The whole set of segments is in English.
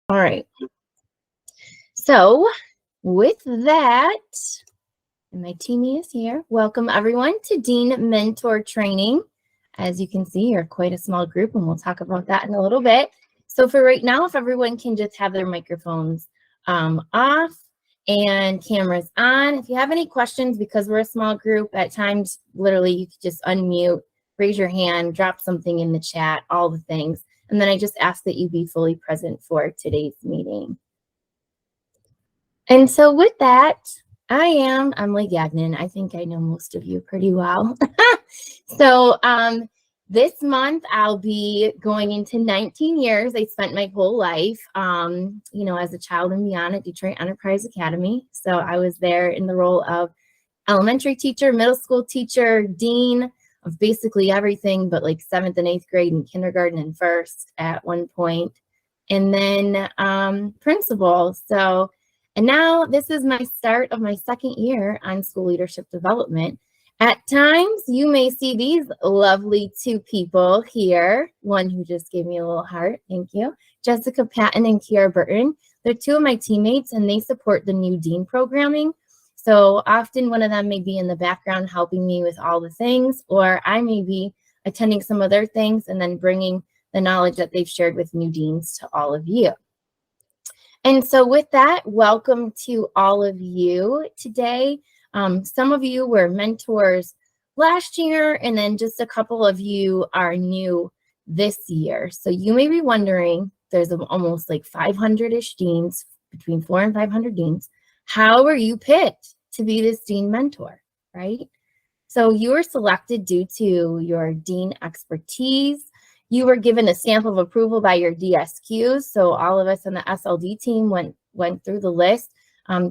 All right. So with that, my team is here. Welcome everyone to Dean Mentor Training. As you can see, you're quite a small group, and we'll talk about that in a little bit. So for right now, if everyone can just have their microphones off and cameras on. If you have any questions, because we're a small group, at times, literally, you could just unmute, raise your hand, drop something in the chat, all the things. And then I just ask that you be fully present for today's meeting. And so with that, I'm Emily Gagnon. I think I know most of you pretty well. So this month I'll be going into 19 years. I spent my whole life, as a child and beyond at Detroit Enterprise Academy. So I was there in the role of elementary teacher, middle school teacher, dean of basically everything, but like 7th and 8th grade and kindergarten and first at one point. And then principal. And now this is my start of my second year on school leadership development. At times, you may see these lovely two people here. One who just gave me a little heart, thank you. Jessica Patton and Kiara Burton. They're two of my teammates, and they support the new Dean programming. So often one of them may be in the background helping me with all the things, or I may be attending some of their things and then bringing the knowledge that they've shared with new deans to all of you. And so with that, welcome to all of you today. Some of you were mentors last year, and then just a couple of you are new this year. So you may be wondering, there's almost like 500-ish deans, between 400 and 500 deans. How were you picked to be this dean mentor, right? So you were selected due to your dean expertise. You were given a stamp of approval by your DSQs. So all of us on the SLD team went through the list.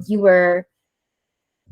You were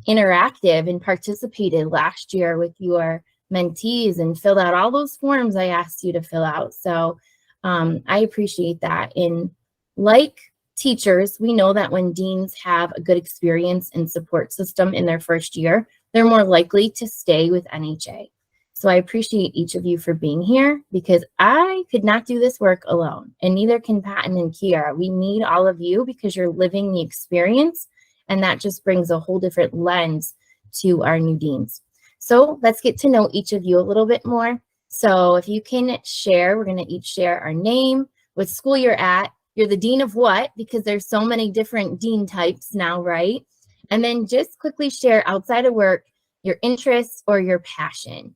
interactive and participated last year with your mentees and filled out all those forms I asked you to fill out. So I appreciate that. And like teachers, we know that when deans have a good experience and support system in their first year, they're more likely to stay with NHA. So I appreciate each of you for being here, because I could not do this work alone, and neither can Patton and Kiara. We need all of you because you're living the experience, and that just brings a whole different lens to our new deans. So let's get to know each of you a little bit more. So if you can share, we're going to each share our name, what school you're at, you're the dean of what, because there's so many different dean types now, right? And then just quickly share outside of work, your interests or your passion.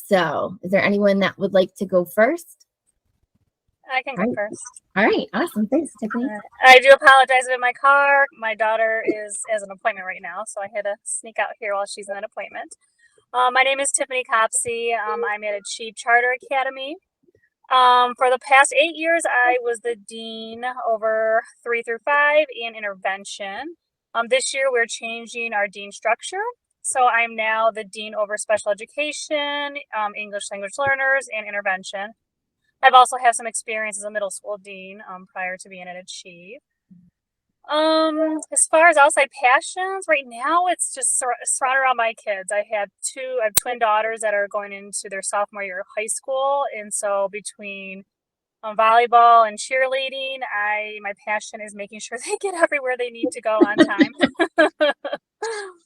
So is there anyone that would like to go first? I can go first. All right, awesome. Thanks, Tiffany. I do apologize in my car. My daughter has an appointment right now, so I had to sneak out here while she's in that appointment. My name is Tiffany Copsey. I'm at Achieve Charter Academy. For the past 8 years, I was the dean over 3 through 5 and intervention. This year, we're changing our dean structure. So I'm now the dean over special education, English language learners, and intervention. I've also had some experience as a middle school dean prior to being at Achieve. As far as outside passions, right now it's just surrounded around my kids. I have twin daughters that are going into their sophomore year of high school, and so between volleyball and cheerleading, my passion is making sure they get everywhere they need to go on time.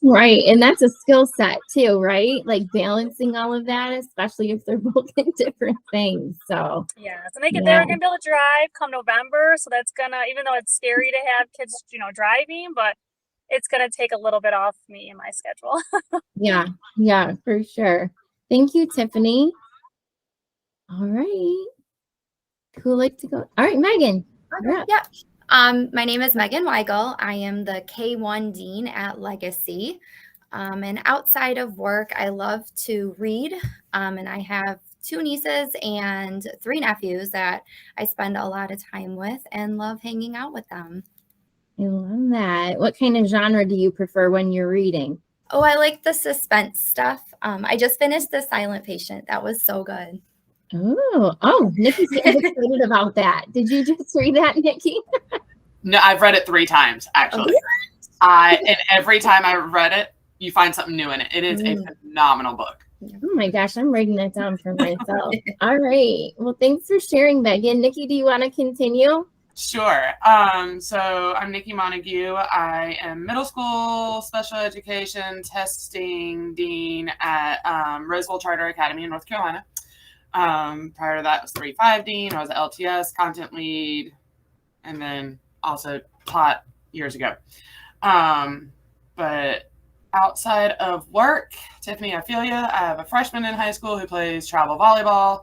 Right, and that's a skill set too, right? Like balancing all of that, especially if they're both in different things. So yes, and they're gonna be able to drive come November, so that's gonna, even though it's scary to have kids, driving, but it's gonna take a little bit off me and my schedule. yeah, for sure. Thank you, Tiffany. All right, who would like to go? All right, Megan. Yeah. My name is Megan Weigel. I am the K1 Dean at Legacy. And outside of work, I love to read. And I have 2 nieces and 3 nephews that I spend a lot of time with and love hanging out with them. I love that. What kind of genre do you prefer when you're reading? Oh, I like the suspense stuff. I just finished The Silent Patient. That was so good. Oh, Nikki's excited about that. Did you just read that, Nikki? No, I've read it 3 times, actually. And every time I read it, you find something new in it. It is a phenomenal book. Oh my gosh, I'm writing that down for myself. All right. Well, thanks for sharing, Megan. Nikki, do you want to continue? Sure. So I'm Nikki Montague. I am middle school special education testing dean at Roseville Charter Academy in North Carolina. Prior to that, I was 3-5 dean. I was an LTS content lead, and then also taught years ago. But outside of work, Tiffany, I feel you. I have a freshman in high school who plays travel volleyball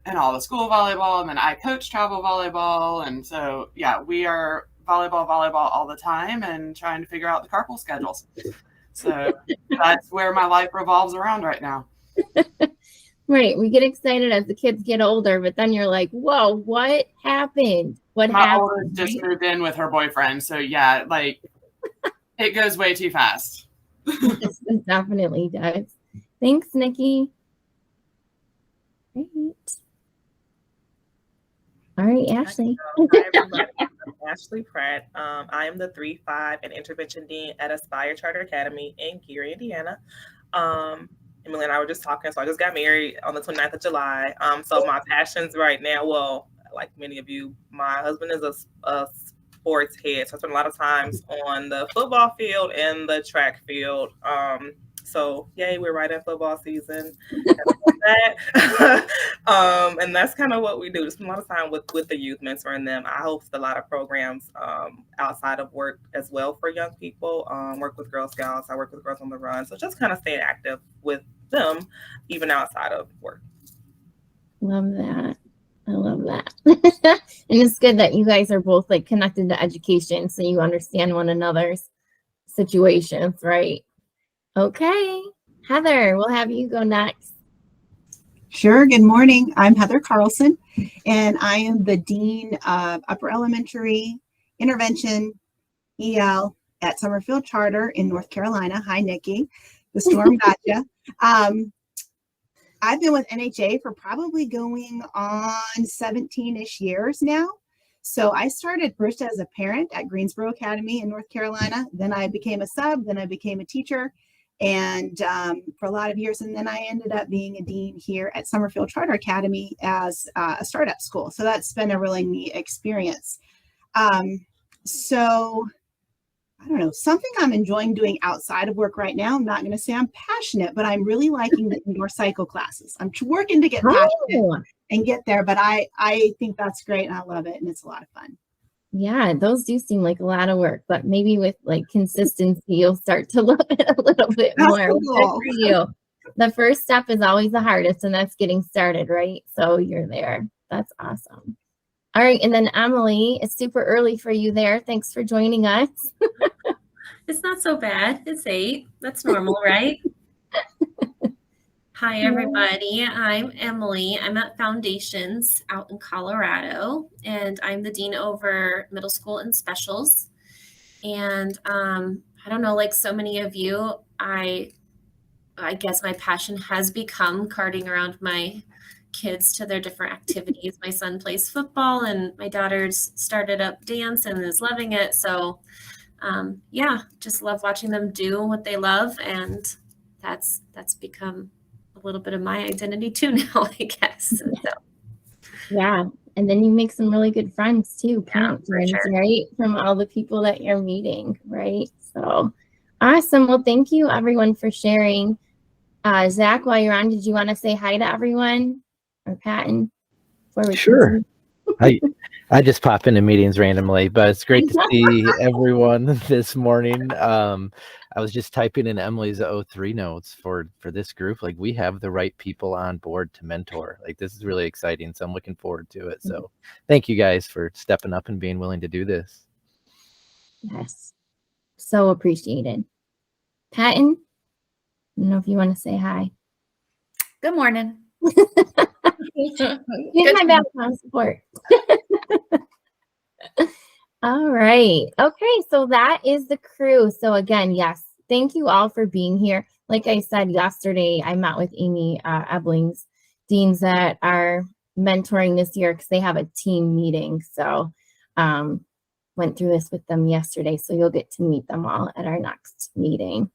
and all the school volleyball, and then I coach travel volleyball. And so, yeah, we are volleyball all the time and trying to figure out the carpool schedules. So that's where my life revolves around right now. Right. We get excited as the kids get older, but then you're like, whoa, what happened? What My happened? oldest just moved in with her boyfriend. So, yeah, like it goes way too fast. Yes, it definitely does. Thanks, Nikki. Great. All right, Ashley. Hi, everybody. I'm Ashley Pratt. I am the 3-5 and intervention dean at Aspire Charter Academy in Gary, Indiana. Emily and I were just talking, so I just got married on the 29th of July. So my passions right now, well, like many of you, my husband is a sports head, so I spend a lot of times on the football field and the track field. So yay, we're right in football season. And that's kind of what we do. Just a lot of time with the youth, mentoring them. I host a lot of programs outside of work as well for young people. Work with Girl Scouts. I work with Girls on the Run. So just kind of staying active with them, even outside of work. Love that. I love that. And it's good that you guys are both like connected to education, so you understand one another's situations, right? Okay. Heather, we'll have you go next. Sure. Good morning. I'm Heather Carlson, and I am the Dean of Upper Elementary Intervention EL at Summerfield Charter in North Carolina. Hi, Nikki. The storm got you. I've been with NHA for probably going on 17-ish years now. So I started first as a parent at Greensboro Academy in North Carolina. Then I became a sub. Then I became a teacher. And for a lot of years, and then I ended up being a dean here at Summerfield Charter Academy as a startup school. So that's been a really neat experience. So I don't know, something I'm enjoying doing outside of work right now. I'm not going to say I'm passionate, but I'm really liking the indoor cycle classes. I'm working to get passionate and get there, but I think that's great and I love it, and it's a lot of fun. Yeah, those do seem like a lot of work, but maybe with like consistency, you'll start to love it a little bit more. Good for you. The first step is always the hardest, and that's getting started, right? So you're there. That's awesome. All right, and then Emily, it's super early for you there. Thanks for joining us. It's not so bad. It's 8. That's normal, right? Hi, everybody. I'm Emily. I'm at Foundations out in Colorado, and I'm the dean over middle school and specials. And I don't know, like so many of you, I guess my passion has become carting around my kids to their different activities. My son plays football, and my daughter's started up dance and is loving it. So yeah, just love watching them do what they love, and that's become a little bit of my identity too now, I guess. So. Yeah, and then you make some really good friends too, parent friends, sure. right? From all the people that you're meeting, right? So awesome. Well, thank you everyone for sharing. Zach, while you're on, did you want to say hi to everyone, or Patton? Sure. I just pop into meetings randomly, but it's great to see everyone this morning. I was just typing in Emily's 03 notes for this group. Like, we have the right people on board to mentor. Like, this is really exciting. So I'm looking forward to it. So thank you guys for stepping up and being willing to do this. Yes. So appreciated. Patton, I don't know if you want to say hi. Good morning. Here's my background support. All right. Okay. So that is the crew. So again, yes, thank you all for being here. Like I said yesterday, I met with Amy Eblings, deans that are mentoring this year because they have a team meeting. So went through this with them yesterday. So you'll get to meet them all at our next meeting.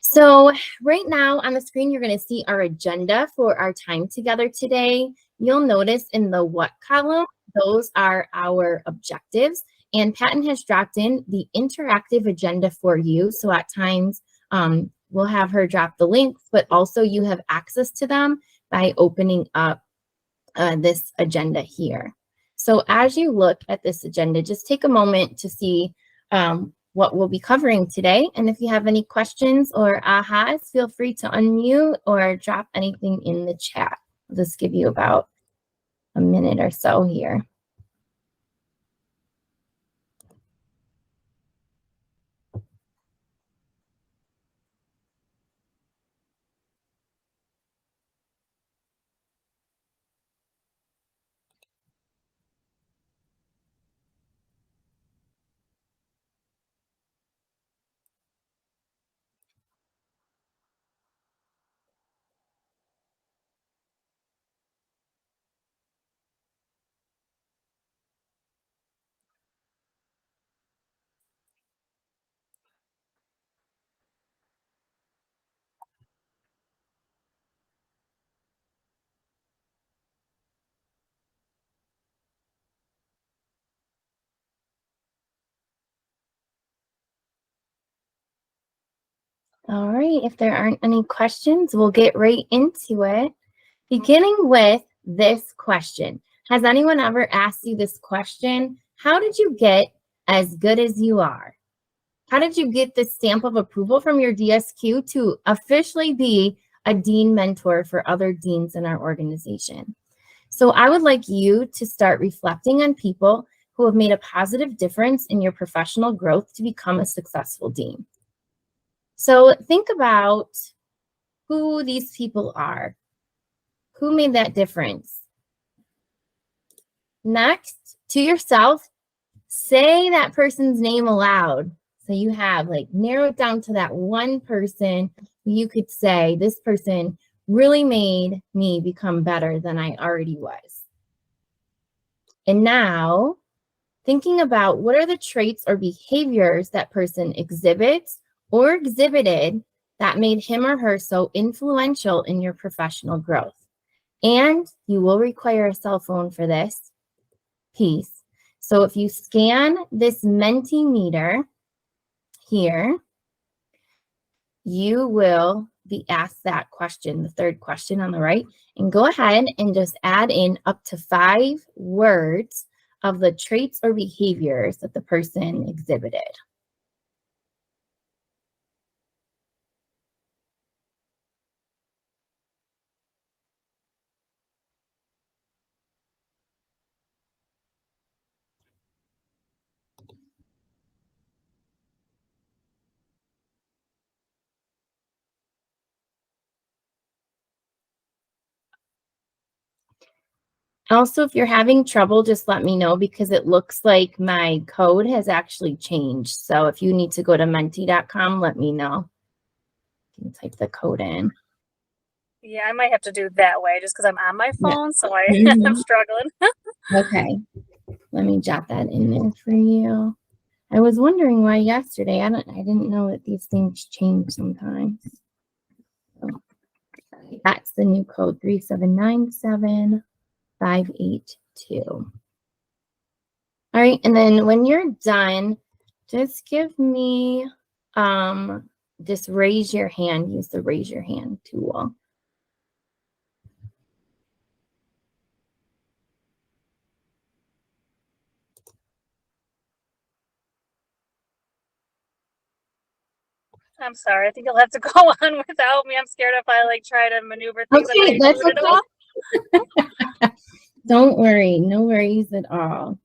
So right now on the screen, you're going to see our agenda for our time together today. You'll notice in the what column, those are our objectives. And Patton has dropped in the interactive agenda for you. So at times, we'll have her drop the links, but also you have access to them by opening up this agenda here. So as you look at this agenda, just take a moment to see what we'll be covering today. And if you have any questions or ahas, feel free to unmute or drop anything in the chat. I'll just give you about a minute or so here. All right, if there aren't any questions, we'll get right into it. Beginning with this question. Has anyone ever asked you this question? How did you get as good as you are? How did you get the stamp of approval from your DSQ to officially be a dean mentor for other deans in our organization? So I would like you to start reflecting on people who have made a positive difference in your professional growth to become a successful dean. So think about who these people are. Who made that difference? Next, to yourself, say that person's name aloud. So you have narrow it down to that one person who you could say, this person really made me become better than I already was. And now thinking about what are the traits or behaviors that person exhibits or exhibited that made him or her so influential in your professional growth. And you will require a cell phone for this piece. So if you scan this Mentimeter here, you will be asked that question, the third question on the right, and go ahead and just add in up to 5 words of the traits or behaviors that the person exhibited. Also, if you're having trouble, just let me know because it looks like my code has actually changed. So if you need to go to menti.com, let me know. You can type the code in. Yeah, I might have to do that way just because I'm on my phone, so I'm struggling. Okay, let me jot that in there for you. I was wondering why yesterday. I didn't know that these things change sometimes. So that's the new code 3797582. All right, and then when you're done, just give me just raise your hand. Use the raise your hand tool. I'm sorry. I think you'll have to go on without me. I'm scared if I try to maneuver things. Okay, that's it all. Don't worry. No worries at all.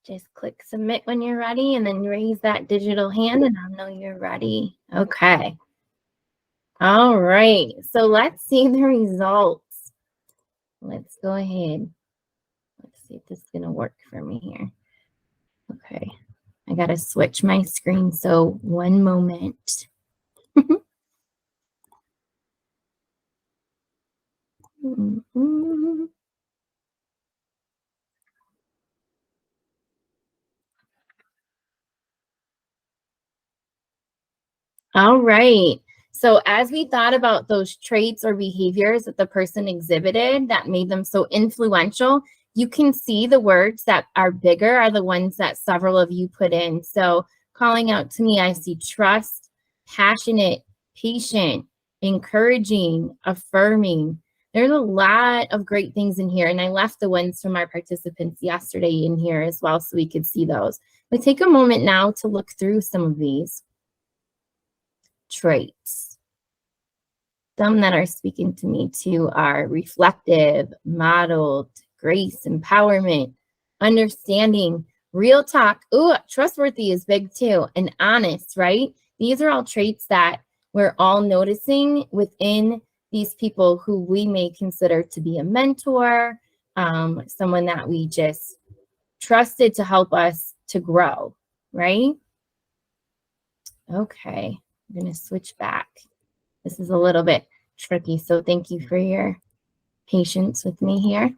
Just click submit when you're ready and then raise that digital hand and I'll know you're ready. Okay. All right. So let's see the results. Let's go ahead. Let's see if this is going to work for me here. Okay. I got to switch my screen. So one moment. All right. So as we thought about those traits or behaviors that the person exhibited that made them so influential, you can see the words that are bigger are the ones that several of you put in. So calling out to me, I see trust, passionate, patient, encouraging, affirming. There's a lot of great things in here. And I left the ones from our participants yesterday in here as well so we could see those. But take a moment now to look through some of these traits. Some that are speaking to me too are reflective, modeled, grace, empowerment, understanding, real talk. Ooh, trustworthy is big too, and honest, right? These are all traits that we're all noticing within these people who we may consider to be a mentor, someone that we just trusted to help us to grow, right? Okay. I'm going to switch back. This is a little bit tricky, so thank you for your patience with me here.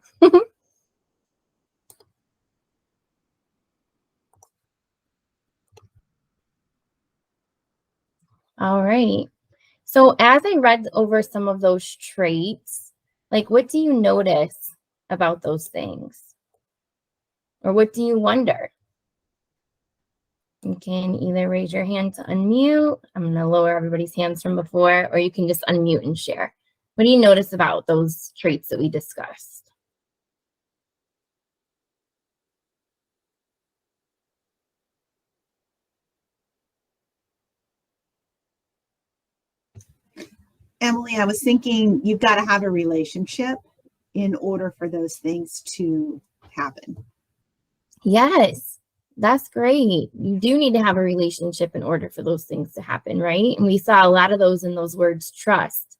All right. So as I read over some of those traits, like what do you notice about those things? Or what do you wonder? You can either raise your hand to unmute. I'm going to lower everybody's hands from before, or you can just unmute and share. What do you notice about those traits that we discussed? Emily, I was thinking you've got to have a relationship in order for those things to happen. Yes, that's great. You do need to have a relationship in order for those things to happen, right? And we saw a lot of those in those words: trust,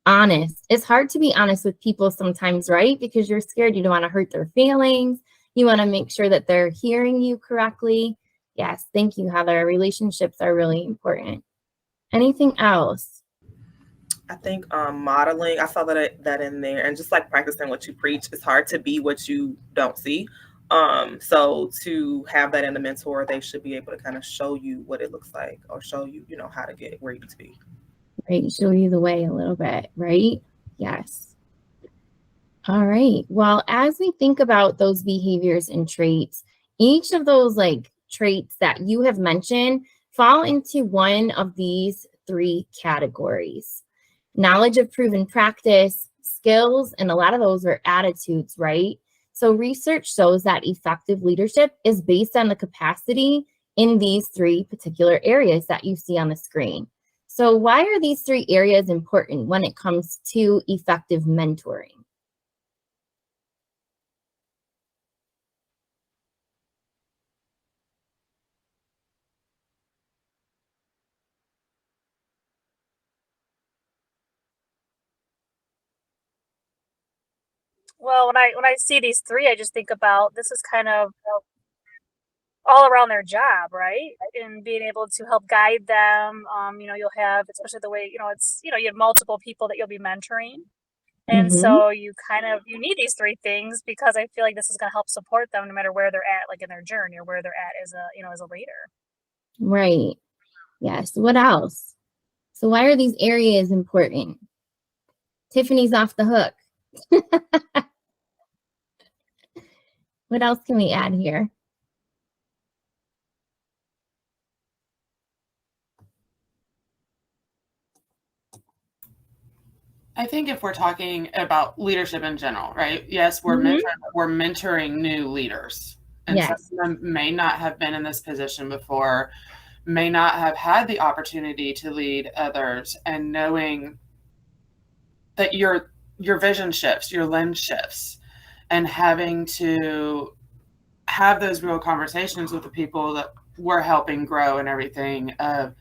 honest. It's hard to be honest with people sometimes, right? Because you're scared. You don't want to hurt their feelings. You want to make sure that they're hearing you correctly. Yes, thank you, Heather. Relationships are really important. Anything else? I think modeling, I saw that in there, and just like practicing what you preach. It's hard to be what you don't see. So to have that in the mentor, they should be able to kind of show you what it looks like, or show you, how to get where you need to be. Right, show you the way a little bit, right? Yes. All right. Well, as we think about those behaviors and traits, each of those traits that you have mentioned fall into one of these three categories: knowledge of proven practice, skills, and a lot of those are attitudes, right? So research shows that effective leadership is based on the capacity in these three particular areas that you see on the screen. So why are these three areas important when it comes to effective mentoring? Well, when I see these three, I just think about this is kind of all around their job, right? And being able to help guide them. You'll have, especially the way, it's, you have multiple people that you'll be mentoring. And so you need these three things, because I feel like this is going to help support them no matter where they're at, like in their journey, or where they're at as a leader. Right. Yes. What else? So why are these areas important? Tiffany's off the hook. What else can we add here? I think if we're talking about leadership in general, right? Yes, we're mentoring new leaders. And some of them may not have been in this position before, may not have had the opportunity to lead others, and knowing that your vision shifts, your lens shifts, and having to have those real conversations with the people that we're helping grow and everything of,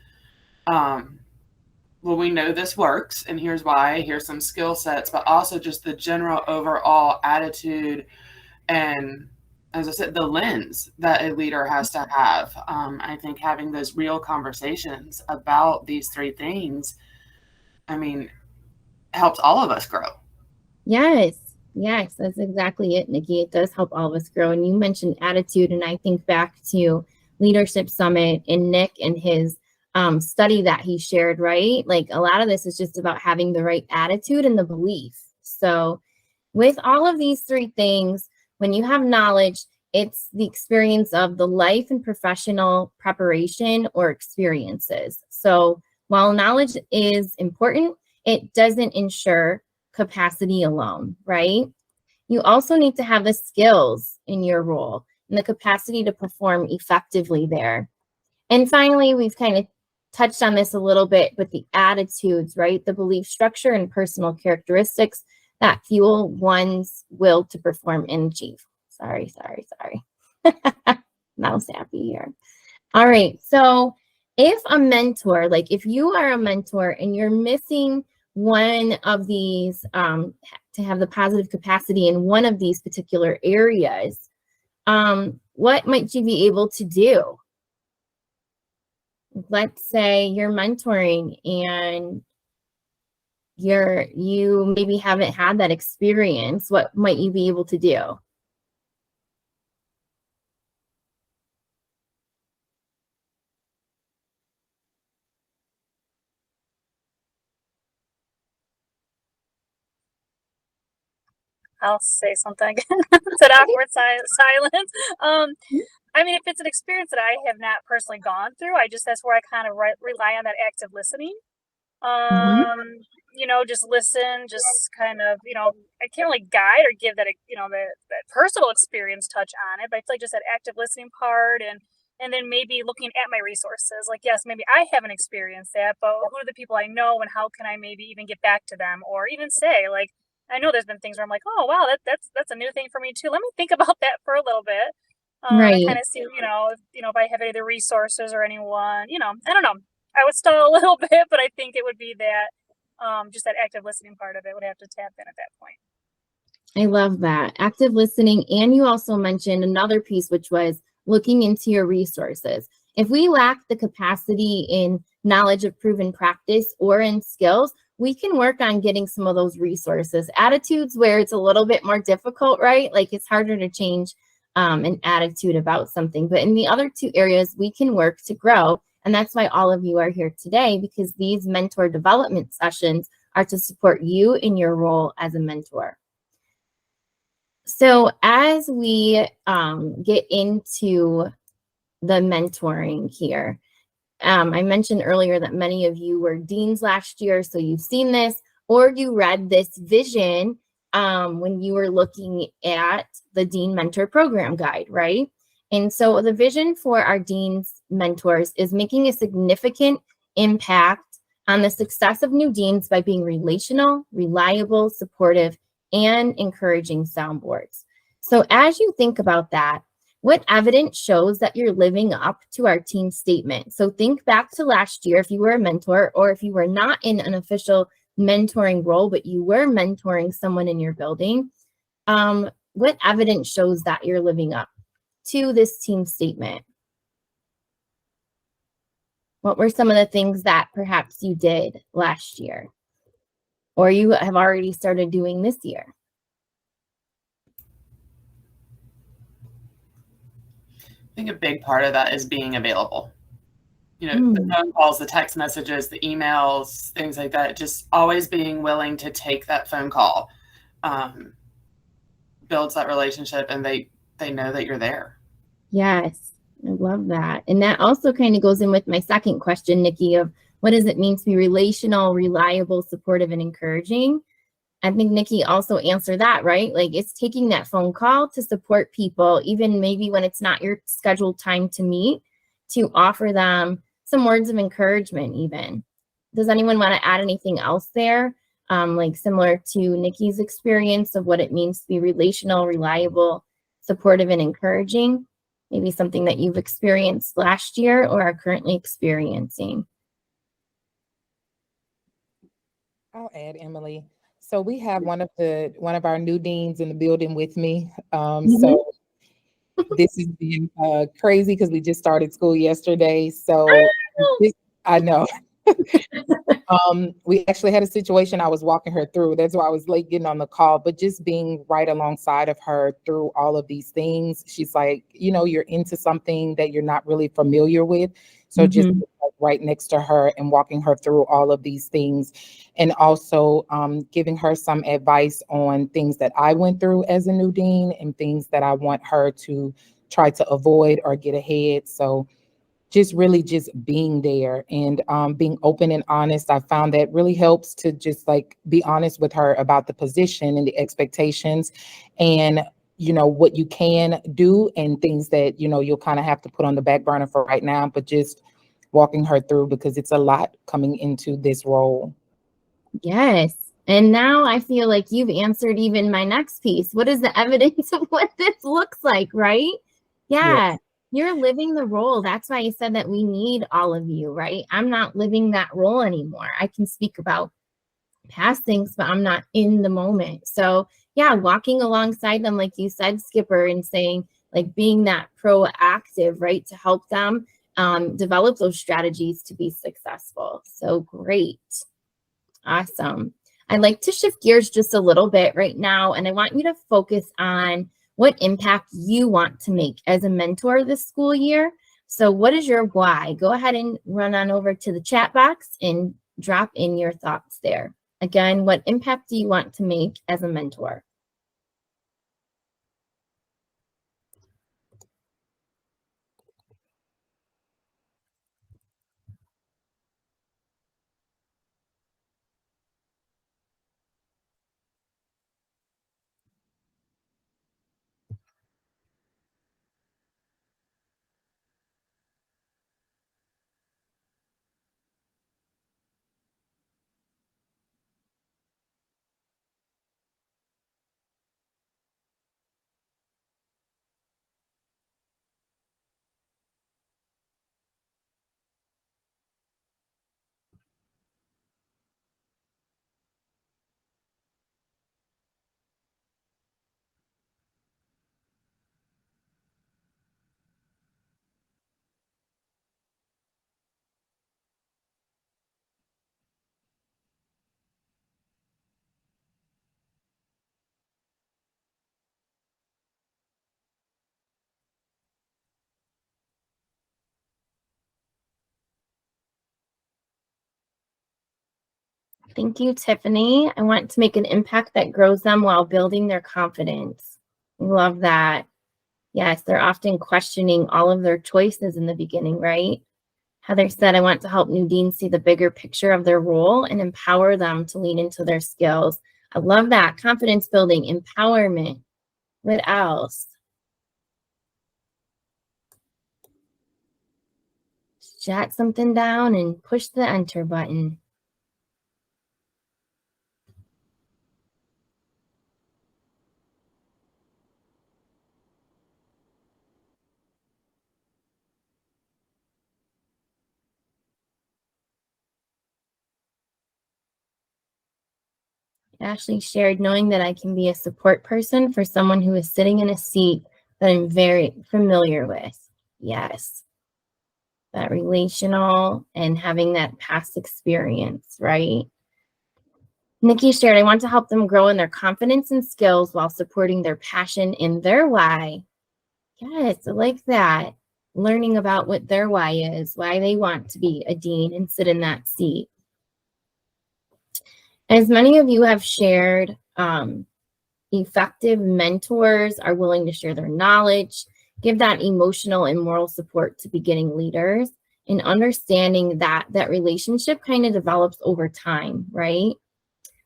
well, we know this works and here's why, here's some skill sets, but also just the general overall attitude and, as I said, the lens that a leader has to have. I think having those real conversations about these three things, I mean, helps all of us grow. Yes, yes, that's exactly it, Nikki. It does help all of us grow. And you mentioned attitude, and I think back to Leadership Summit and Nick and his study that he shared, right? Like a lot of this is just about having the right attitude and the belief. So with all of these three things, when you have knowledge, it's the experience of the life and professional preparation or experiences. So while knowledge is important, it doesn't ensure capacity alone, right? You also need to have the skills in your role and the capacity to perform effectively there. And finally, we've kind of touched on this a little bit, but the attitudes, right? The belief structure and personal characteristics that fuel one's will to perform and achieve. Sorry. Mouse happy here. All right. So if a mentor, like if you are a mentor and you're missing one of these to have the positive capacity in one of these particular areas, what might you be able to do? Let's say you're mentoring and you maybe haven't had that experience. What might you be able to do? I'll say something. It's an awkward silence. I mean, if it's an experience that I have not personally gone through, that's where I kind of rely on that active listening. You know, just listen, just kind of, you know, I can't really guide or give that, you know, that personal experience touch on it, but I feel like just that active listening part and then maybe looking at my resources. Like, yes, maybe I haven't experienced that, but who are the people I know and how can I maybe even get back to them or even say, like, I know there's been things where I'm like, oh, wow, that's a new thing for me too. Let me think about that for a little bit. Right. And kind of see, you know, if I have any of the resources or anyone, you know, I don't know. I would stall a little bit, but I think it would be that just that active listening part of it would have to tap in at that point. I love that. Active listening. And you also mentioned another piece, which was looking into your resources. If we lack the capacity in knowledge of proven practice or in skills, we can work on getting some of those resources. Attitudes where it's a little bit more difficult, right? Like it's harder to change an attitude about something. But in the other two areas, we can work to grow. And that's why all of you are here today, because these mentor development sessions are to support you in your role as a mentor. So as we get into the mentoring here, I mentioned earlier that many of you were deans last year, so you've seen this, or you read this vision when you were looking at the Dean Mentor Program Guide, right? And so the vision for our Dean's mentors is making a significant impact on the success of new deans by being relational, reliable, supportive, and encouraging soundboards. So as you think about that, what evidence shows that you're living up to our team statement? So think back to last year, if you were a mentor or if you were not in an official mentoring role, but you were mentoring someone in your building, what evidence shows that you're living up to this team statement? What were some of the things that perhaps you did last year or you have already started doing this year? I think a big part of that is being available. You know, the phone calls, the text messages, the emails, things like that, just always being willing to take that phone call builds that relationship, and they know that you're there. Yes, I love that. And that also kind of goes in with my second question, Nikki, of what does it mean to be relational, reliable, supportive, and encouraging? I think Nikki also answered that, right? Like it's taking that phone call to support people, even maybe when it's not your scheduled time to meet, to offer them some words of encouragement even. Does anyone want to add anything else there? Like similar to Nikki's experience of what it means to be relational, reliable, supportive and encouraging? Maybe something that you've experienced last year or are currently experiencing. I'll add, Emily. So we have one of our new deans in the building with me. So this has been crazy because we just started school yesterday. So I know. We actually had a situation I was walking her through. That's why I was late getting on the call, but just being right alongside of her through all of these things. She's like, you know, you're into something that you're not really familiar with. So just like right next to her and walking her through all of these things, and also giving her some advice on things that I went through as a new dean and things that I want her to try to avoid or get ahead. So just really just being there and being open and honest. I found that really helps to just like be honest with her about the position and the expectations and, you know, what you can do and things that, you know, you'll kind of have to put on the back burner for right now, but just walking her through because it's a lot coming into this role. Yes. And now I feel like you've answered even my next piece. What is the evidence of what this looks like, right? Yeah. Yes. You're living the role. That's why I said that we need all of you, right? I'm not living that role anymore. I can speak about past things, but I'm not in the moment. So yeah, walking alongside them, like you said, Skipper, and saying, like, being that proactive, right, to help them develop those strategies to be successful. So great. Awesome. I'd like to shift gears just a little bit right now, and I want you to focus on what impact you want to make as a mentor this school year. So what is your why? Go ahead and run on over to the chat box and drop in your thoughts there. Again, what impact do you want to make as a mentor? Thank you, Tiffany. I want to make an impact that grows them while building their confidence. Love that. Yes, they're often questioning all of their choices in the beginning, right? Heather said, I want to help new deans see the bigger picture of their role and empower them to lean into their skills. I love that. Confidence building, empowerment. What else? Jot something down and push the enter button. Ashley shared, knowing that I can be a support person for someone who is sitting in a seat that I'm very familiar with. Yes. That relational and having that past experience, right? Nikki shared, I want to help them grow in their confidence and skills while supporting their passion in their why. Yes, I like that. Learning about what their why is, why they want to be a dean and sit in that seat. As many of you have shared, effective mentors are willing to share their knowledge, give that emotional and moral support to beginning leaders, and understanding that that relationship kind of develops over time, right?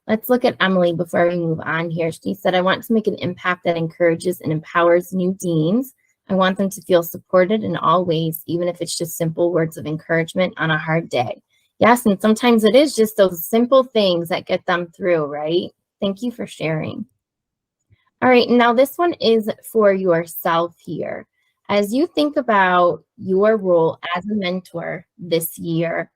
Let's look at Emily before we move on here. She said, I want to make an impact that encourages and empowers new deans. I want them to feel supported in all ways, even if it's just simple words of encouragement on a hard day. Yes, and sometimes it is just those simple things that get them through, right? Thank you for sharing. All right, now this one is for yourself here. As you think about your role as a mentor this year,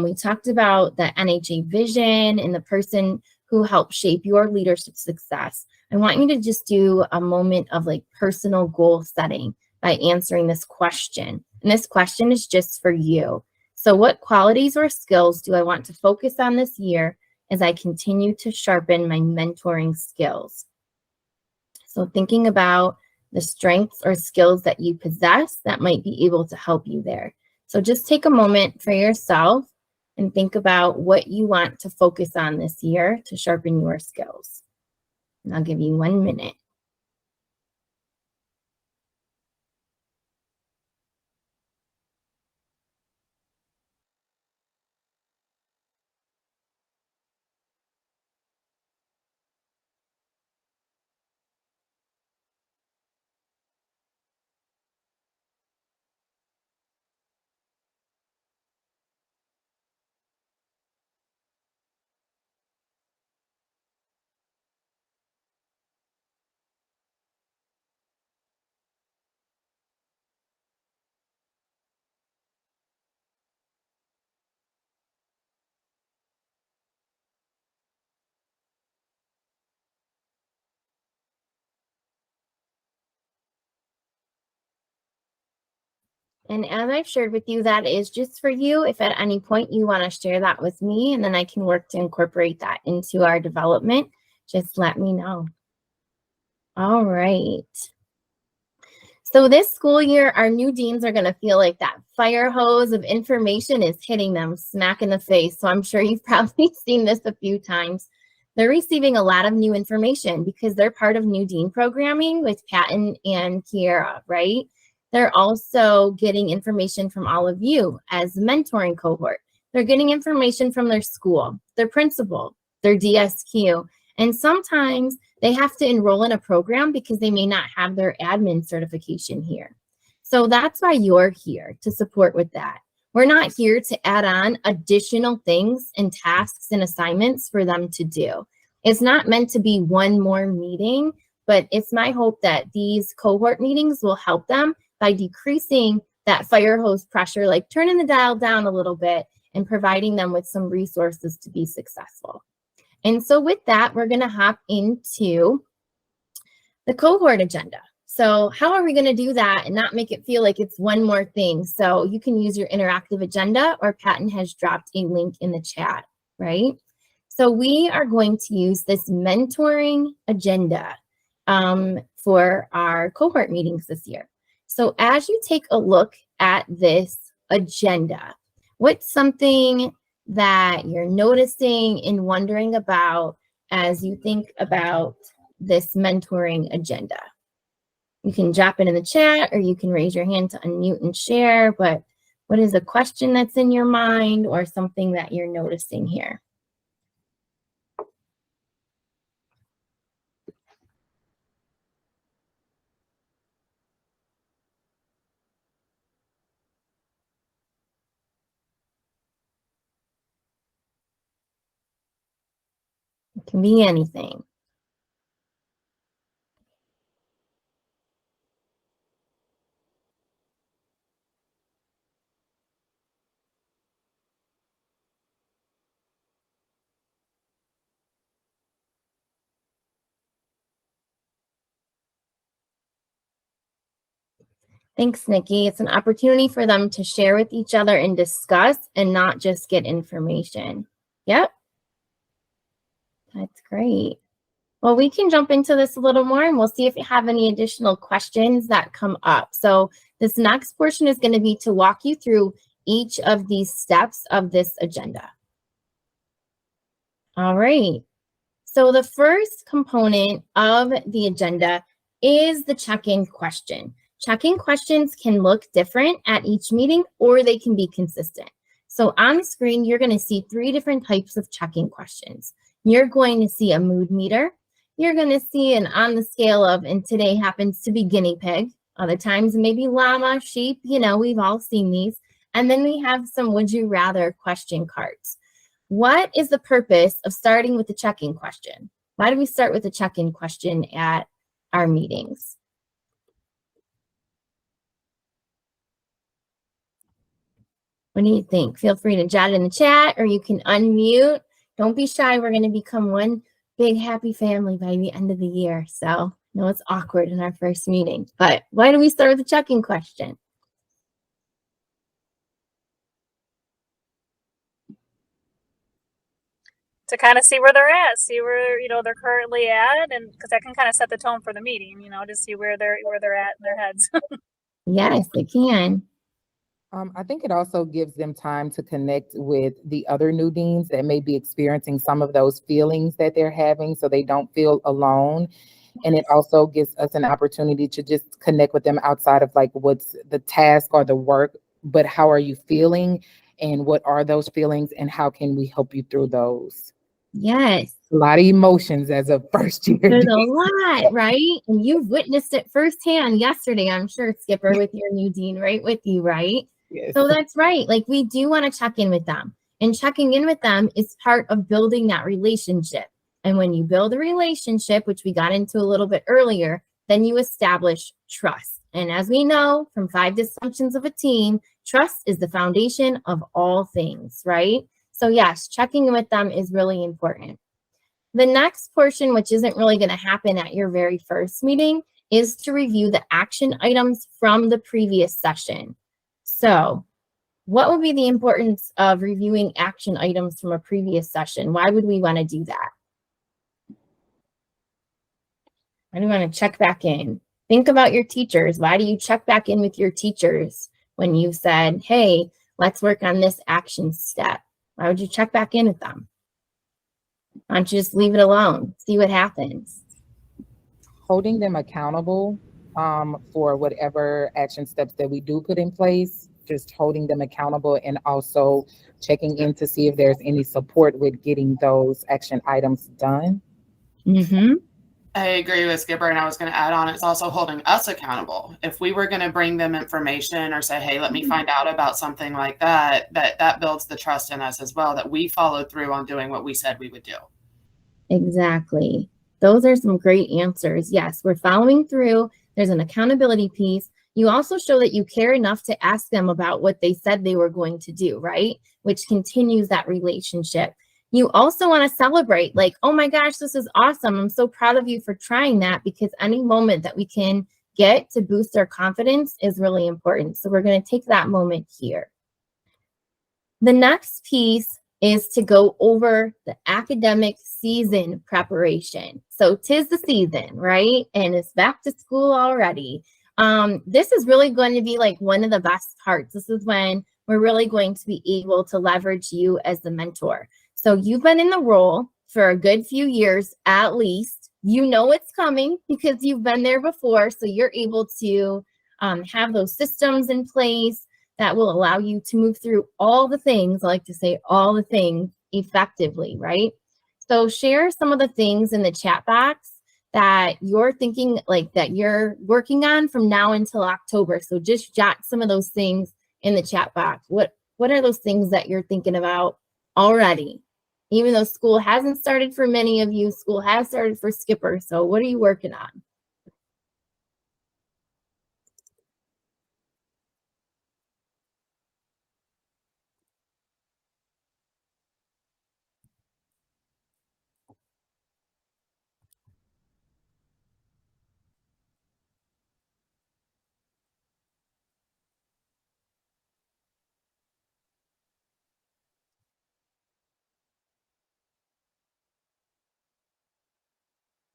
we talked about the NHA vision and the person who helped shape your leadership success. I want you to just do a moment of like personal goal setting by answering this question. And this question is just for you. So what qualities or skills do I want to focus on this year as I continue to sharpen my mentoring skills? So thinking about the strengths or skills that you possess that might be able to help you there. So just take a moment for yourself and think about what you want to focus on this year to sharpen your skills. And I'll give you 1 minute. And as I've shared with you, that is just for you. If at any point you want to share that with me, and then I can work to incorporate that into our development, just let me know. All right. So this school year, our new deans are going to feel like that fire hose of information is hitting them smack in the face. So I'm sure you've probably seen this a few times. They're receiving a lot of new information because they're part of new dean programming with Patton and Kiera, right? They're also getting information from all of you as the mentoring cohort. They're getting information from their school, their principal, their DSQ, and sometimes they have to enroll in a program because they may not have their admin certification here. So that's why you're here, to support with that. We're not here to add on additional things and tasks and assignments for them to do. It's not meant to be one more meeting, but it's my hope that these cohort meetings will help them by decreasing that fire hose pressure, like turning the dial down a little bit and providing them with some resources to be successful. And so with that, we're going to hop into the cohort agenda. So how are we going to do that and not make it feel like it's one more thing? So you can use your interactive agenda, or Patton has dropped a link in the chat, right? So we are going to use this mentoring agenda for our cohort meetings this year. So as you take a look at this agenda, what's something that you're noticing and wondering about as you think about this mentoring agenda? You can drop it in the chat, or you can raise your hand to unmute and share, but what is a question that's in your mind or something that you're noticing here? It can be anything. Thanks, Nikki. It's an opportunity for them to share with each other and discuss and not just get information. Yep. That's great. Well, we can jump into this a little more and we'll see if you have any additional questions that come up. So this next portion is going to be to walk you through each of these steps of this agenda. All right. So the first component of the agenda is the check-in question. Check-in questions can look different at each meeting, or they can be consistent. So on the screen, you're going to see 3 different types of check-in questions. You're going to see a mood meter. You're going to see an on the scale of, and today happens to be guinea pig. Other times maybe llama, sheep, you know, we've all seen these. And then we have some would you rather question cards. What is the purpose of starting with the check-in question? Why do we start with the check-in question at our meetings. What do you think? Feel free to jot it in the chat, or you can unmute. Don't be shy. We're going to become one big happy family by the end of the year. So I know it's awkward in our first meeting, but why don't we start with the check-in question? To kind of see where they're at, see where, you know, they're currently at, and because that can kind of set the tone for the meeting, you know, to see where they're at in their heads. Yes, it can. I think it also gives them time to connect with the other new deans that may be experiencing some of those feelings that they're having, so they don't feel alone. And it also gives us an opportunity to just connect with them outside of like what's the task or the work, but how are you feeling and what are those feelings and how can we help you through those? Yes. A lot of emotions as a first year. There's a lot, right? And you've witnessed it firsthand yesterday, I'm sure, Skipper, with your new dean right with you, right? Yes. So that's right. Like, we do want to check in with them. And checking in with them is part of building that relationship. And when you build a relationship, which we got into a little bit earlier, then you establish trust. And as we know from 5 dysfunctions of a team, trust is the foundation of all things, right? So yes, checking in with them is really important. The next portion, which isn't really going to happen at your very first meeting, is to review the action items from the previous session. So what would be the importance of reviewing action items from a previous session? Why would we want to do that? Why do you want to check back in? Think about your teachers. Why do you check back in with your teachers when you said, hey, let's work on this action step? Why would you check back in with them? Why don't you just leave it alone? See what happens. Holding them accountable for whatever action steps that we do put in place, just holding them accountable and also checking in to see if there's any support with getting those action items done. Mm-hmm. I agree with Skipper, and I was going to add on, it's also holding us accountable. If we were going to bring them information or say, hey, let me find out about something like that, that builds the trust in us as well, that we followed through on doing what we said we would do. Exactly. Those are some great answers. Yes, we're following through. There's an accountability piece. You also show that you care enough to ask them about what they said they were going to do, right? Which continues that relationship. You also want to celebrate, like, oh my gosh, this is awesome. I'm so proud of you for trying that, because any moment that we can get to boost their confidence is really important. So we're going to take that moment here. The next piece is to go over the academic season preparation. So 'tis the season, right? And it's back to school already. This is really going to be like one of the best parts. This is when we're really going to be able to leverage you as the mentor. So you've been in the role for a good few years, at least. You know it's coming because you've been there before. So you're able to have those systems in place that will allow you to move through all the things, I like to say all the things, effectively, right? So share some of the things in the chat box that you're thinking, like that you're working on from now until October. So just jot some of those things in the chat box. What are those things that you're thinking about already? Even though school hasn't started for many of you, school has started for Skipper. So what are you working on?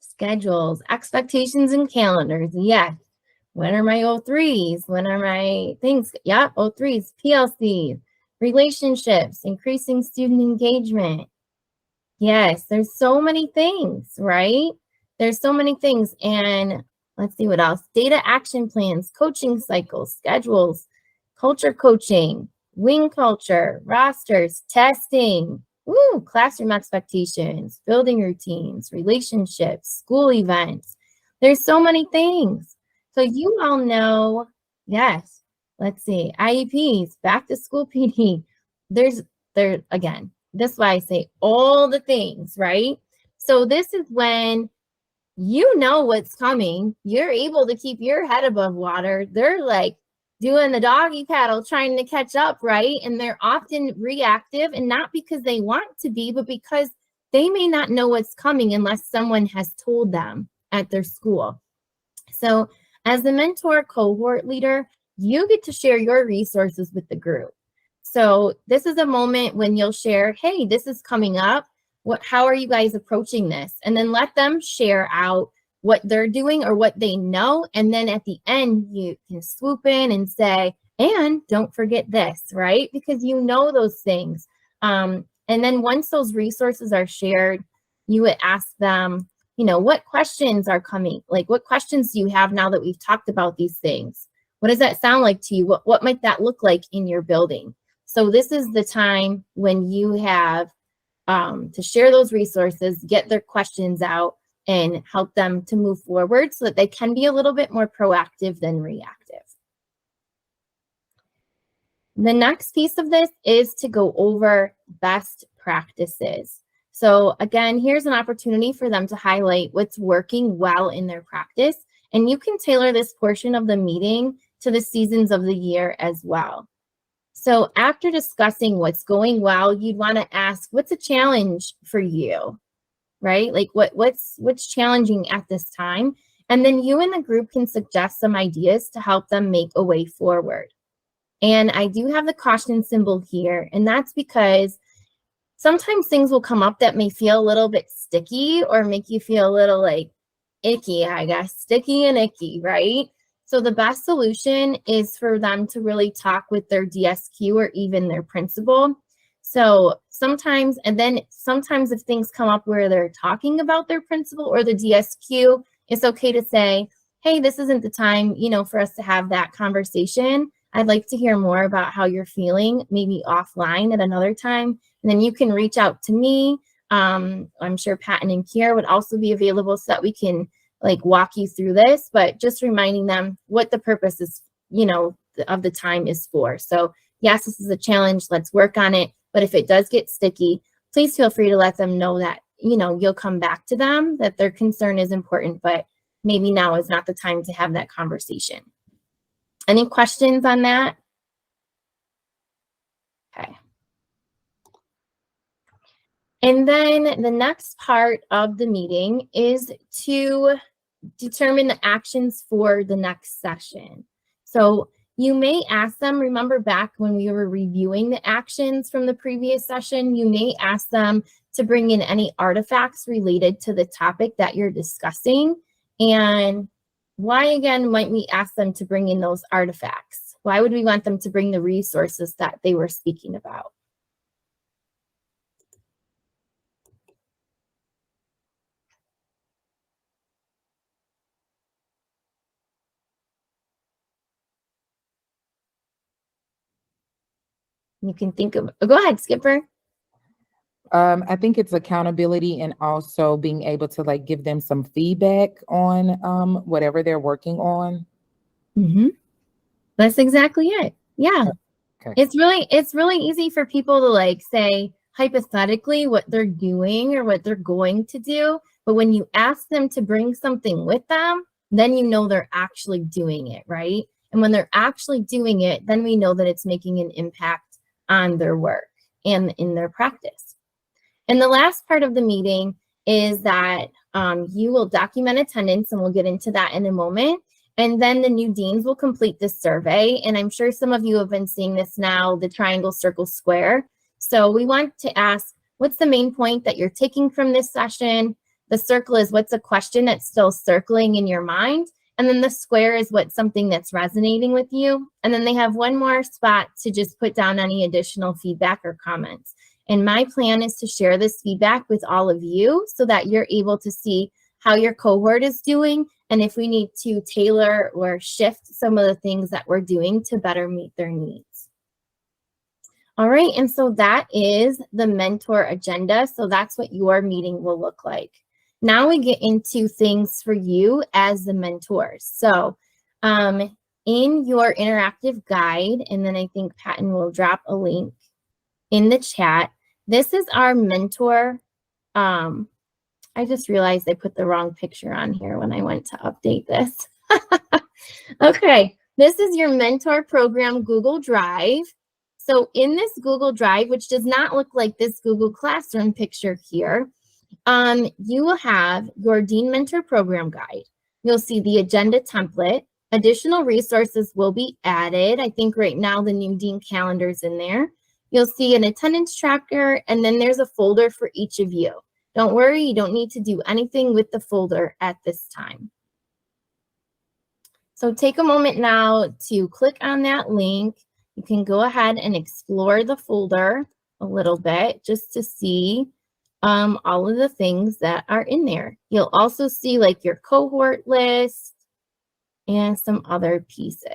Schedules, expectations, and calendars. Yes. When are my O3s? When are my things? Yep, O3s, PLCs, relationships, increasing student engagement. Yes, there's so many things, right? There's so many things. And let's see what else. Data action plans, coaching cycles, schedules, culture coaching, wing culture, rosters, testing, classroom expectations, building routines, relationships, school events. There's so many things. So you all know, yes, let's see, IEPs, back to school PD. Again, that's why I say all the things, right? So this is when you know what's coming. You're able to keep your head above water. They're like doing the doggy paddle, trying to catch up, right? And they're often reactive, and not because they want to be, but because they may not know what's coming unless someone has told them at their school. So as the mentor cohort leader, you get to share your resources with the group. So this is a moment when you'll share, hey, this is coming up. How are you guys approaching this? And then let them share out what they're doing or what they know. And then at the end, you can swoop in and say, and don't forget this, right? Because you know those things. And then once those resources are shared, you would ask them, you know, what questions are coming? Like, what questions do you have now that we've talked about these things? What does that sound like to you? What might that look like in your building? So this is the time when you have to share those resources, get their questions out, and help them to move forward so that they can be a little bit more proactive than reactive. The next piece of this is to go over best practices. So again, here's an opportunity for them to highlight what's working well in their practice. And you can tailor this portion of the meeting to the seasons of the year as well. So after discussing what's going well, you'd want to ask, what's a challenge for you, right? Like what's challenging at this time? And then you and the group can suggest some ideas to help them make a way forward. And I do have the caution symbol here, and that's because sometimes things will come up that may feel a little bit sticky or make you feel a little like icky, I guess, sticky and icky, right? So the best solution is for them to really talk with their DSQ or even their principal. So sometimes if things come up where they're talking about their principal or the DSQ, it's okay to say, hey, this isn't the time, you know, for us to have that conversation. I'd like to hear more about how you're feeling, maybe offline at another time. And then you can reach out to me. I'm sure Patton and Kiera would also be available so that we can like walk you through this, but just reminding them what the purpose is, you know, of the time is for. So yes, this is a challenge. Let's work on it. But if it does get sticky, please feel free to let them know that, you know, you'll come back to them, that their concern is important, but maybe now is not the time to have that conversation. Any questions on that? Okay. And then the next part of the meeting is to determine the actions for the next session. So you may ask them, remember back when we were reviewing the actions from the previous session, you may ask them to bring in any artifacts related to the topic that you're discussing. And why again might we ask them to bring in those artifacts? Why would we want them to bring the resources that they were speaking about? You can think of, go ahead, Skipper. I think it's accountability and also being able to like give them some feedback on whatever they're working on. Mm-hmm. That's exactly it. Yeah. Okay. It's really easy for people to like say hypothetically what they're doing or what they're going to do. But when you ask them to bring something with them, then you know they're actually doing it, right? And when they're actually doing it, then we know that it's making an impact on their work and in their practice. And the last part of the meeting is that you will document attendance, and we'll get into that in a moment. And then the new deans will complete this survey. And I'm sure some of you have been seeing this now, the triangle, circle, square. So we want to ask, what's the main point that you're taking from this session? The circle is what's a question that's still circling in your mind. And then the square is what's something that's resonating with you. And then they have one more spot to just put down any additional feedback or comments. And my plan is to share this feedback with all of you so that you're able to see how your cohort is doing and if we need to tailor or shift some of the things that we're doing to better meet their needs. All right, and so that is the mentor agenda. So that's what your meeting will look like. Now we get into things for you as the mentors. So in your interactive guide, and then I think Patton will drop a link in the chat, this is our mentor I just realized I put the wrong picture on here when I went to update this. Okay, this is your mentor program Google Drive. So in this Google Drive, which does not look like this Google Classroom picture here, you will have your Dean Mentor Program Guide. You'll see the agenda template. Additional resources will be added. I think right now the new Dean calendar is in there. You'll see an attendance tracker, and then there's a folder for each of you. Don't worry, you don't need to do anything with the folder at this time. So take a moment now to click on that link. You can go ahead and explore the folder a little bit just to see all of the things that are in there. You'll also see like your cohort list and some other pieces.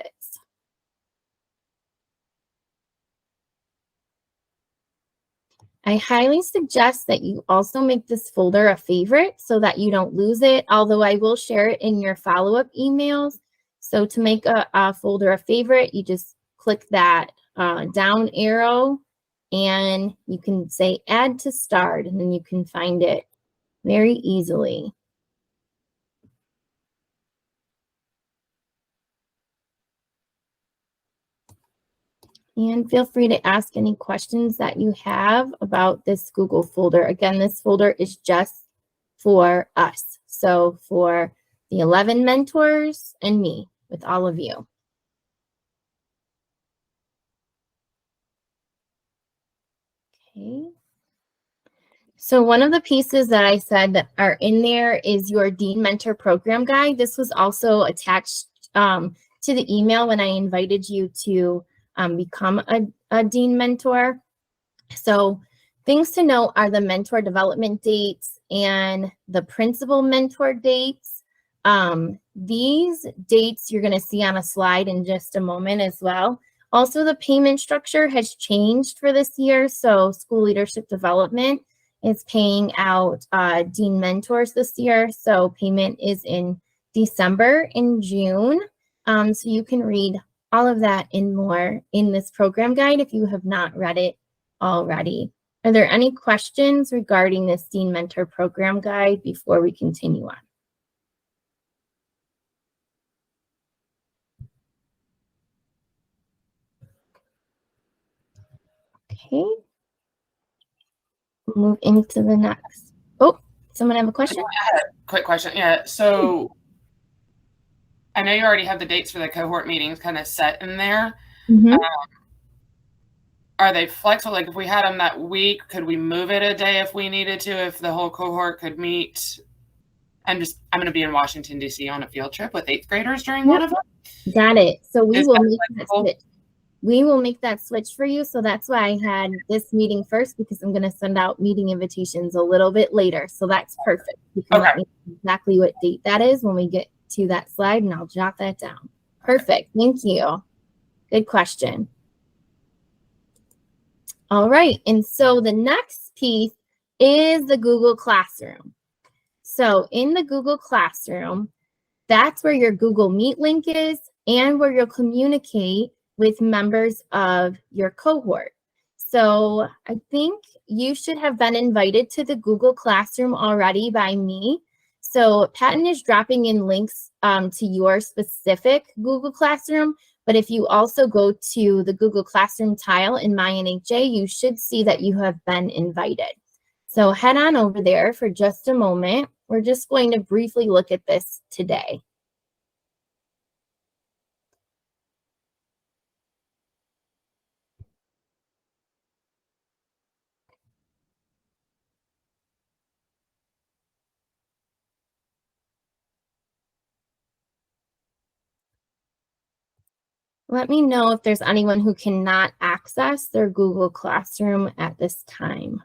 I highly suggest that you also make this folder a favorite so that you don't lose it, although I will share it in your follow-up emails. So to make a folder a favorite, you just click that down arrow and you can say add to start, and then you can find it very easily. And feel free to ask any questions that you have about this Google folder. Again, this folder is just for us. So for the 11 mentors and me, with all of you. Okay. So one of the pieces that I said that are in there is your Dean Mentor Program Guide. This was also attached to the email when I invited you to become a Dean Mentor. So things to note are the mentor development dates and the principal mentor dates. These dates you're going to see on a slide in just a moment as well. Also, the payment structure has changed for this year. So School Leadership Development is paying out Dean Mentors this year. So payment is in December and June. So you can read all of that and more in this program guide if you have not read it already. Are there any questions regarding this Dean Mentor Program Guide before we continue on? Okay. Move into the next. Oh, someone have a question? Quick question. Yeah. So I know you already have the dates for the cohort meetings kind of set in there. Mm-hmm. Are they flexible? Like if we had them that week, could we move it a day if we needed to, if the whole cohort could meet? I'm going to be in Washington, D.C. on a field trip with 8th graders during one of them. Got it. So we Is will that make that flexible? switch. We will make that switch for you. So that's why I had this meeting first, because I'm going to send out meeting invitations a little bit later. So that's perfect. You can let me know exactly what date that is when we get to that slide, and I'll jot that down. Perfect. Thank you. Good question. All right. And so the next piece is the Google Classroom. So in the Google Classroom, that's where your Google Meet link is and where you'll communicate with members of your cohort. So I think you should have been invited to the Google Classroom already by me. So Patton is dropping in links to your specific Google Classroom, but if you also go to the Google Classroom tile in My NHA, you should see that you have been invited. So head on over there for just a moment. We're just going to briefly look at this today. Let me know if there's anyone who cannot access their Google Classroom at this time.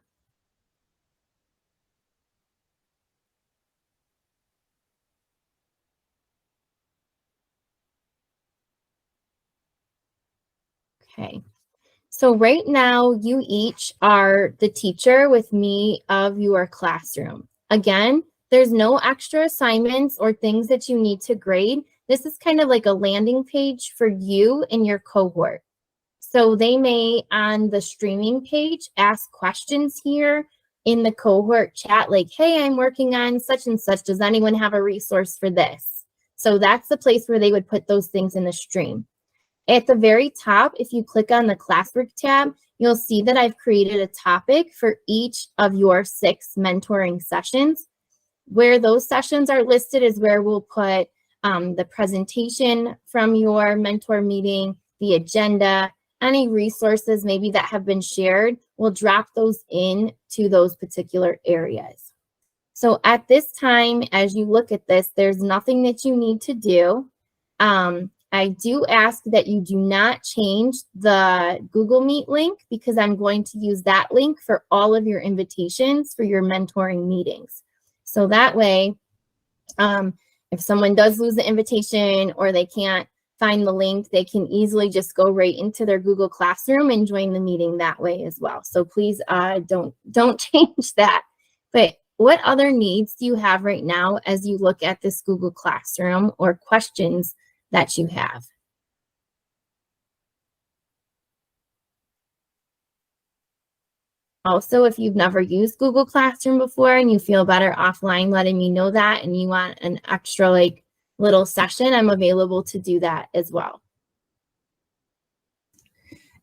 Okay, so right now you each are the teacher with me of your classroom. Again, there's no extra assignments or things that you need to grade. This is kind of like a landing page for you and your cohort. So they may, on the streaming page, ask questions here, in the cohort chat, like, hey, I'm working on such and such. Does anyone have a resource for this? So that's the place where they would put those things in the stream. At the very top, if you click on the classwork tab, you'll see that I've created a topic for each of your 6 mentoring sessions. Where those sessions are listed is where we'll put the presentation from your mentor meeting, the agenda, any resources maybe that have been shared. We'll drop those in to those particular areas. So at this time, as you look at this, there's nothing that you need to do. I do ask that you do not change the Google Meet link, because I'm going to use that link for all of your invitations for your mentoring meetings. So that way, if someone does lose the invitation or they can't find the link, they can easily just go right into their Google Classroom and join the meeting that way as well. So please don't change that. But what other needs do you have right now as you look at this Google Classroom, or questions that you have? Also, if you've never used Google Classroom before and you feel better offline letting me know that, and you want an extra like little session, I'm available to do that as well.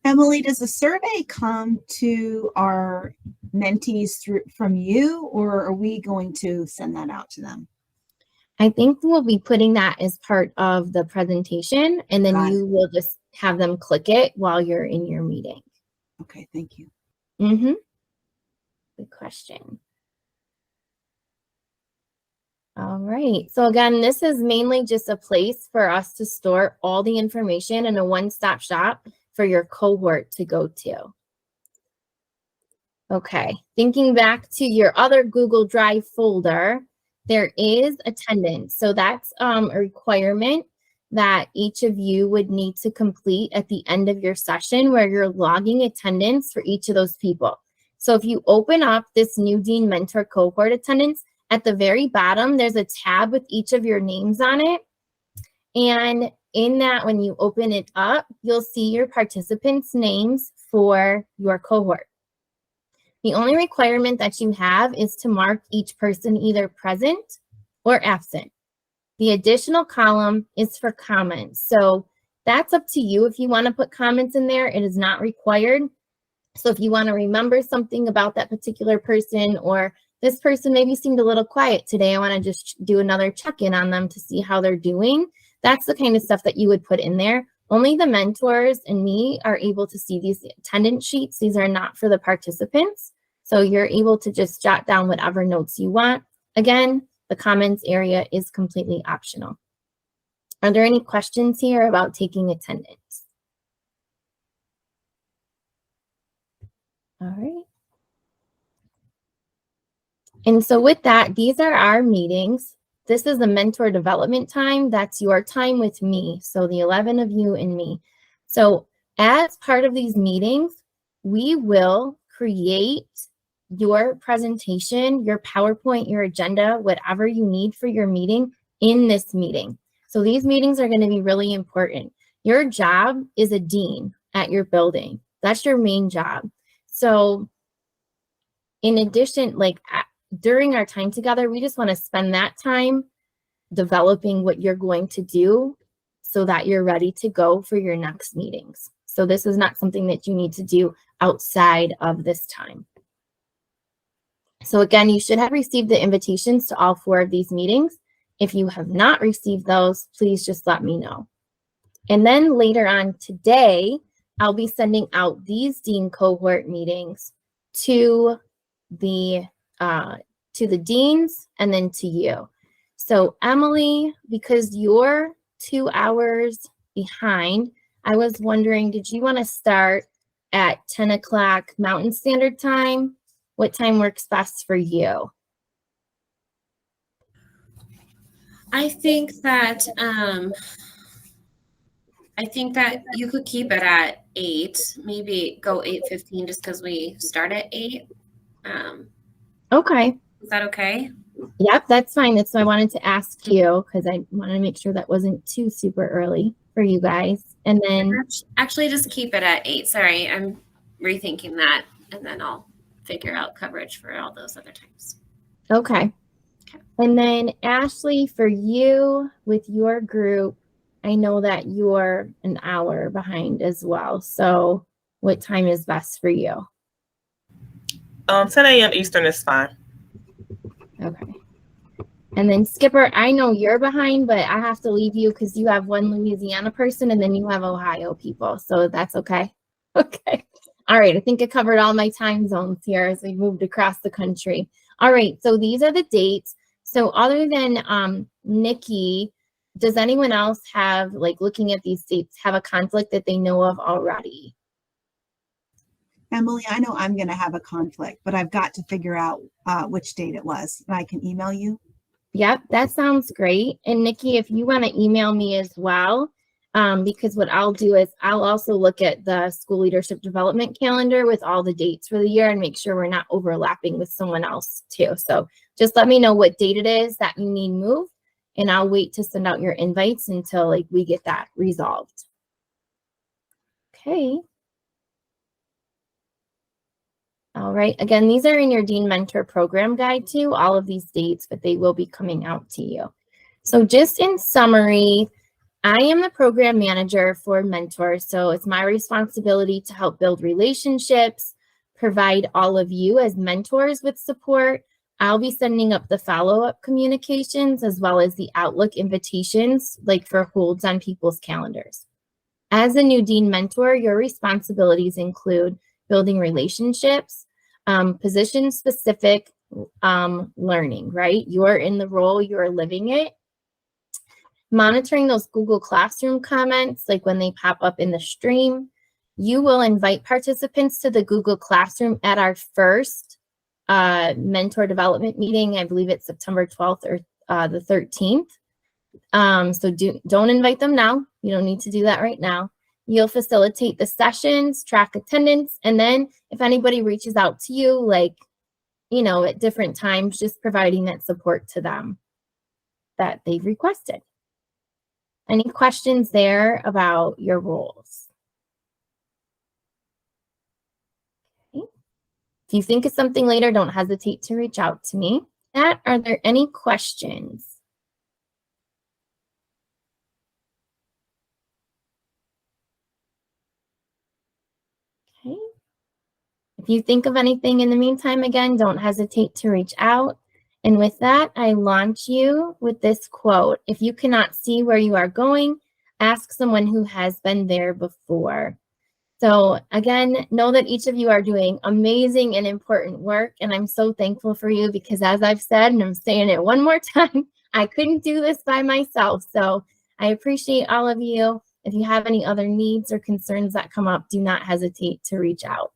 Emily, does the survey come to our mentees from you, or are we going to send that out to them? I think we'll be putting that as part of the presentation, and then you will just have them click it while you're in your meeting. Okay, thank you. Mm-hmm. Good question. All right. So again, this is mainly just a place for us to store all the information in a one-stop shop for your cohort to go to. Okay. Thinking back to your other Google Drive folder, there is attendance. So that's a requirement that each of you would need to complete at the end of your session, where you're logging attendance for each of those people. So if you open up this new Dean Mentor cohort attendance, at the very bottom, there's a tab with each of your names on it. And in that, when you open it up, you'll see your participants' names for your cohort. The only requirement that you have is to mark each person either present or absent. The additional column is for comments. So that's up to you if you want to put comments in there. It is not required. So if you want to remember something about that particular person, or this person maybe seemed a little quiet today, I want to just do another check-in on them to see how they're doing. That's the kind of stuff that you would put in there. Only the mentors and me are able to see these attendance sheets. These are not for the participants. So you're able to just jot down whatever notes you want. Again, the comments area is completely optional. Are there any questions here about taking attendance? All right. And so with that, these are our meetings. This is the mentor development time. That's your time with me. So the 11 of you and me. So as part of these meetings, we will create your presentation, your PowerPoint, your agenda, whatever you need for your meeting in this meeting. So these meetings are going to be really important. Your job is a dean at your building. That's your main job. So in addition, like during our time together, we just want to spend that time developing what you're going to do so that you're ready to go for your next meetings. So this is not something that you need to do outside of this time. So again, you should have received the invitations to all 4 of these meetings. If you have not received those, please just let me know. And then later on today, I'll be sending out these Dean cohort meetings to the deans and then to you. So Emily, because you're 2 hours behind, I was wondering, did you want to start at 10 o'clock Mountain Standard Time? What time works best for you? I think that you could keep it at 8, maybe go 8:15 just because we start at 8. Okay. Is that okay? Yep, that's fine. That's why I wanted to ask you, because I want to make sure that wasn't too super early for you guys. And then Actually, just keep it at 8. Sorry, I'm rethinking that, and then I'll figure out coverage for all those other types. Okay. And then Ashley, for you with your group, I know that you're an hour behind as well. So what time is best for you? 10 a.m. Eastern is fine. Okay. And then Skipper, I know you're behind, but I have to leave you because you have one Louisiana person and then you have Ohio people. So that's okay. Okay. All right. I think I covered all my time zones here as we moved across the country. All right. So these are the dates. So other than Nikki, does anyone else have, like, looking at these dates, have a conflict that they know of already? Emily, I know I'm going to have a conflict, but I've got to figure out which date it was. And I can email you. Yep, that sounds great. And Nikki, if you want to email me as well, because what I'll do is I'll also look at the school leadership development calendar with all the dates for the year and make sure we're not overlapping with someone else too. So just let me know what date it is that you need moved, and I'll wait to send out your invites until, like, we get that resolved. Okay. All right. Again, these are in your Dean Mentor Program Guide too, all of these dates, but they will be coming out to you. So just in summary, I am the program manager for Mentors. So it's my responsibility to help build relationships, provide all of you as mentors with support. I'll be sending up the follow-up communications as well as the Outlook invitations, like for holds on people's calendars. As a new Dean Mentor, your responsibilities include building relationships, position-specific learning, right? You're in the role, you're living it. Monitoring those Google Classroom comments, like when they pop up in the stream. You will invite participants to the Google Classroom at our first mentor development meeting. I believe it's September 12th or the 13th. So don't invite them now. You don't need to do that right now. You'll facilitate the sessions, track attendance, and then if anybody reaches out to you, like, you know, at different times, just providing that support to them that they've requested. Any questions there about your roles? Okay. If you think of something later, don't hesitate to reach out to me. Matt, are there any questions? Okay. If you think of anything in the meantime, again, don't hesitate to reach out. And with that, I launch you with this quote. If you cannot see where you are going, ask someone who has been there before. So again, know that each of you are doing amazing and important work. And I'm so thankful for you because, as I've said, and I'm saying it one more time, I couldn't do this by myself. So I appreciate all of you. If you have any other needs or concerns that come up, do not hesitate to reach out.